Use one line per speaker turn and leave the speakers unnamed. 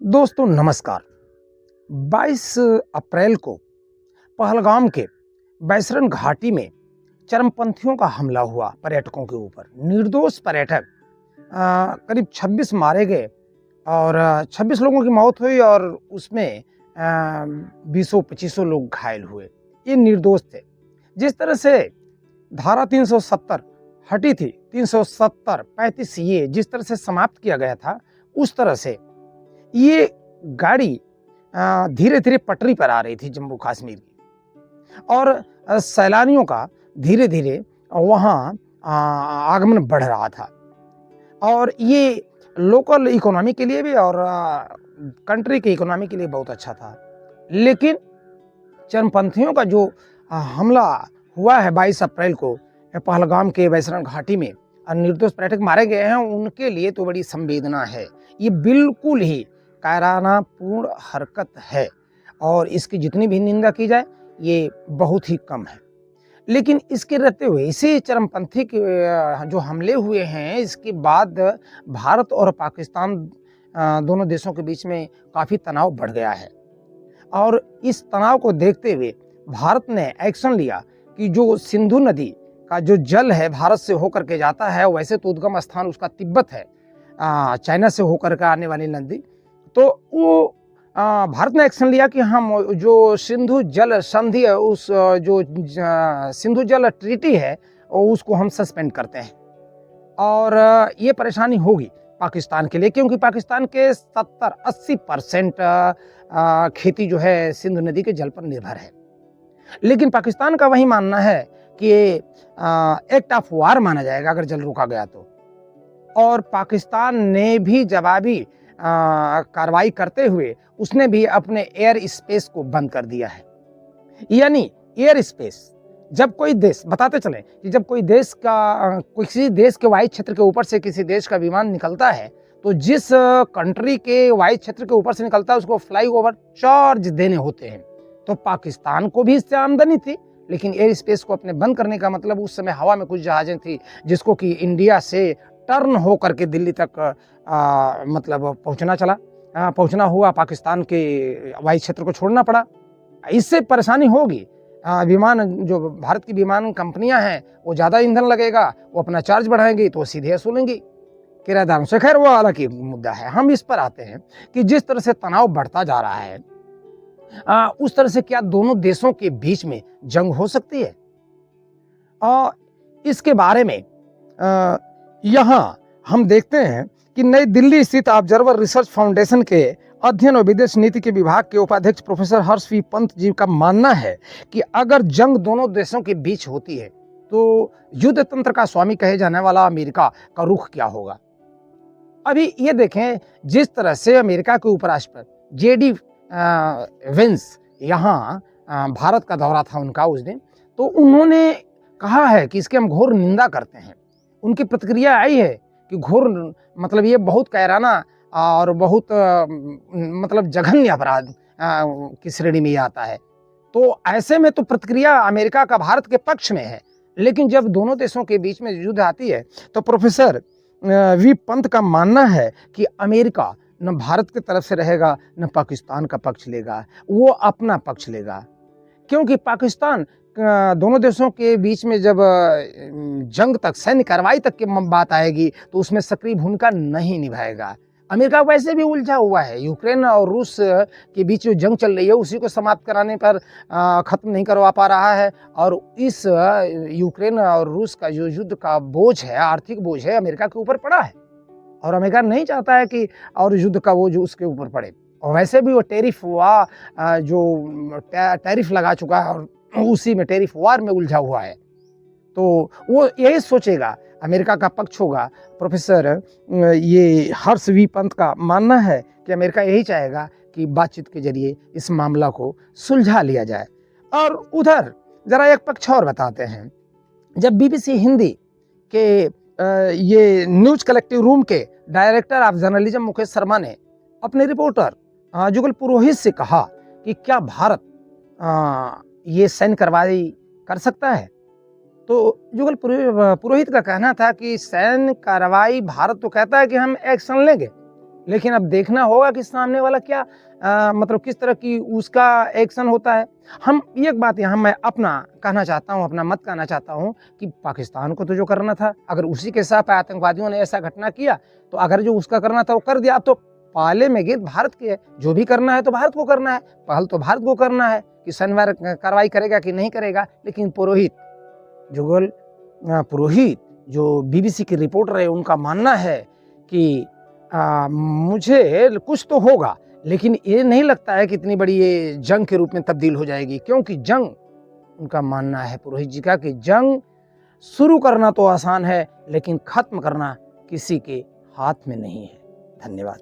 दोस्तों नमस्कार। 22 अप्रैल को पहलगाम के बैसरन घाटी में चरमपंथियों का हमला हुआ पर्यटकों के ऊपर। निर्दोष पर्यटक करीब 26 मारे गए और 26 लोगों की मौत हुई और उसमें 20-25 लोग घायल हुए। ये निर्दोष थे। जिस तरह से धारा 370 हटी थी, 370, 35 ये जिस तरह से समाप्त किया गया था, उस तरह से ये गाड़ी धीरे धीरे पटरी पर आ रही थी जम्मू कश्मीर की, और सैलानियों का धीरे धीरे वहाँ आगमन बढ़ रहा था। और ये लोकल इकोनॉमी के लिए भी और कंट्री की इकोनॉमी के लिए बहुत अच्छा था। लेकिन चरमपंथियों का जो हमला हुआ है 22 अप्रैल को पहलगाम के बैसरन घाटी में, निर्दोष पर्यटक मारे गए हैं, उनके लिए तो बड़ी संवेदना है। ये बिल्कुल ही कायराना पूर्ण हरकत है और इसकी जितनी भी निंदा की जाए ये बहुत ही कम है। लेकिन इसके रहते हुए इसी चरमपंथी के जो हमले हुए हैं, इसके बाद भारत और पाकिस्तान दोनों देशों के बीच में काफ़ी तनाव बढ़ गया है। और इस तनाव को देखते हुए भारत ने एक्शन लिया कि जो सिंधु नदी का जो जल है भारत से होकर के जाता है, वैसे तो उद्गम स्थान उसका तिब्बत है, चाइना से होकर के आने वाली नदी, तो वो भारत ने एक्शन लिया कि हम जो सिंधु जल संधि है, उस जो सिंधु जल ट्रीटी है, उसको हम सस्पेंड करते हैं। और ये परेशानी होगी पाकिस्तान के लिए, क्योंकि पाकिस्तान के 70-80% खेती जो है सिंधु नदी के जल पर निर्भर है। लेकिन पाकिस्तान का वही मानना है कि एक्ट ऑफ वार माना जाएगा अगर जल रोका गया तो। और पाकिस्तान ने भी जवाबी कार्रवाई करते हुए उसने भी अपने एयर स्पेस को बंद कर दिया है। यानी एयर स्पेस, जब कोई देश, बताते चले कि जब कोई देश का किसी देश के वायु क्षेत्र के ऊपर से किसी देश का विमान निकलता है, तो जिस कंट्री के वायु क्षेत्र के ऊपर से निकलता है उसको फ्लाई ओवर चार्ज देने होते हैं। तो पाकिस्तान को भी इससे आमदनी थी, लेकिन एयर स्पेस को अपने बंद करने का मतलब उस समय हवा में कुछ जहाजें थी जिसको कि इंडिया से टर्न हो करके दिल्ली तक मतलब पहुंचना हुआ, पाकिस्तान के वायु क्षेत्र को छोड़ना पड़ा। इससे परेशानी होगी। विमान, जो भारत की विमान कंपनियां हैं, वो ज़्यादा ईंधन लगेगा, वो अपना चार्ज बढ़ाएंगी तो सीधे वसूलेंगी किराएदारों से। खैर वो अलग ही मुद्दा है। हम इस पर आते हैं कि जिस तरह से तनाव बढ़ता जा रहा है, उस तरह से क्या दोनों देशों के बीच में जंग हो सकती है? इसके बारे में यहाँ हम देखते हैं कि नई दिल्ली स्थित ऑब्जर्वर रिसर्च फाउंडेशन के अध्ययन और विदेश नीति के विभाग के उपाध्यक्ष professor Harsh we Pant ji का मानना है कि अगर जंग दोनों देशों के बीच होती है तो युद्ध तंत्र का स्वामी कहे जाने वाला अमेरिका का रुख क्या होगा। अभी ये देखें, जिस तरह से अमेरिका के उपराष्ट्रपति जेडी वेंस यहाँ भारत का दौरा था उनका उस दिन, तो उन्होंने कहा है कि इसके हम घोर निंदा करते हैं। उनकी प्रतिक्रिया आई है कि घोर मतलब ये बहुत कायराना और बहुत मतलब जघन्य अपराध की श्रेणी में ये आता है। तो ऐसे में तो प्रतिक्रिया अमेरिका का भारत के पक्ष में है। लेकिन जब दोनों देशों के बीच में युद्ध आती है तो प्रोफेसर वी पंत का मानना है कि अमेरिका न भारत की तरफ से रहेगा न पाकिस्तान का पक्ष लेगा, वो अपना पक्ष लेगा। क्योंकि पाकिस्तान दोनों देशों के बीच में जब जंग तक, सैन्य कार्रवाई तक की बात आएगी तो उसमें सक्रिय भूमिका नहीं निभाएगा। अमेरिका वैसे भी उलझा हुआ है। यूक्रेन और रूस के बीच जो जंग चल रही है उसी को समाप्त कराने पर ख़त्म नहीं करवा पा रहा है। और इस यूक्रेन और रूस का जो युद्ध का बोझ है, आर्थिक बोझ है, अमेरिका के ऊपर पड़ा है। और अमेरिका नहीं चाहता है कि और युद्ध का बोझ उसके ऊपर पड़े। और वैसे भी वो टैरिफ लगा चुका है और उसी में टैरिफ वार में उलझा हुआ है। तो वो यही सोचेगा, अमेरिका का पक्ष होगा। प्रोफेसर ये हर्ष वी पंत का मानना है कि अमेरिका यही चाहेगा कि बातचीत के जरिए इस मामला को सुलझा लिया जाए। और उधर जरा एक पक्ष और बताते हैं। जब बीबीसी हिंदी के ये न्यूज कलेक्टिव रूम के director of journalism Mukesh Sharma ने अपने रिपोर्टर जुगल पुरोहित से कहा कि क्या भारत ये सैन्य कार्रवाई कर सकता है, तो जुगल पुरोहित का कहना था कि सैन्य कार्रवाई, भारत तो कहता है कि हम एक्शन लेंगे, लेकिन अब देखना होगा कि सामने वाला क्या मतलब किस तरह की उसका एक्शन होता है। हम एक बात यहाँ मैं अपना कहना चाहता हूँ, अपना मत कहना चाहता हूँ कि पाकिस्तान को तो जो करना था, अगर उसी के साथ आतंकवादियों ने ऐसा घटना किया, तो अगर जो उसका करना था वो कर दिया। अब तो पाले में गेंद भारत की है, जो भी करना है तो भारत को करना है, पहल तो भारत को करना है कि शनिवार कार्रवाई करेगा कि नहीं करेगा। लेकिन पुरोहित जो बीबीसी के रिपोर्टर है, उनका मानना है कि मुझे कुछ तो होगा, लेकिन ये नहीं लगता है कि इतनी बड़ी ये जंग के रूप में तब्दील हो जाएगी। क्योंकि जंग, उनका मानना है पुरोहित जी का, कि जंग शुरू करना तो आसान है, लेकिन खत्म करना किसी के हाथ में नहीं है। धन्यवाद।